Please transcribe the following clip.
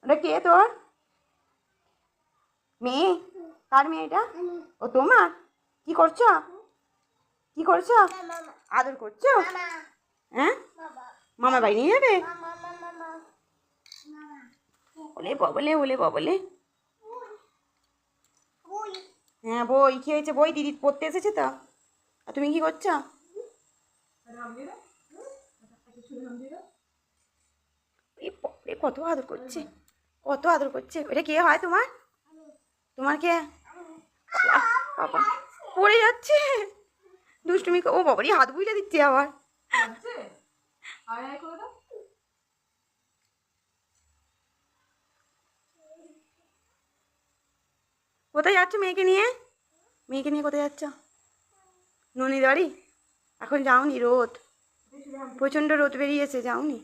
ওটা কে তোর মেয়ে? কার মেয়ে এটা? ও তোমার? কি করছো? কি করছো? আদর করছো? হ্যাঁ, মামা বাড়ি নিয়ে যাবে? ওলে ববলে, ওলে ববলে। হ্যাঁ বই, কি হয়েছে? বই দিদি পড়তে এসেছে তো। আর তুমি কি করছো? এই বাপরে, কত আদর করছে, কত আদর করছে। এটা কে হয় তোমার? তোমার কে? বাবা, পড়ে যাচ্ছে। দুষ্টুমি ও বাবারই হাত বুঝে দিচ্ছে আবার। কোথায় যাচ্ছ মেয়েকে নিয়ে? মেয়েকে নিয়ে কোথায় যাচ্ছ? ননির বাড়ি? এখন যাওনি? রোদ, প্রচণ্ড রোদ বেরিয়েছে, যাওনি?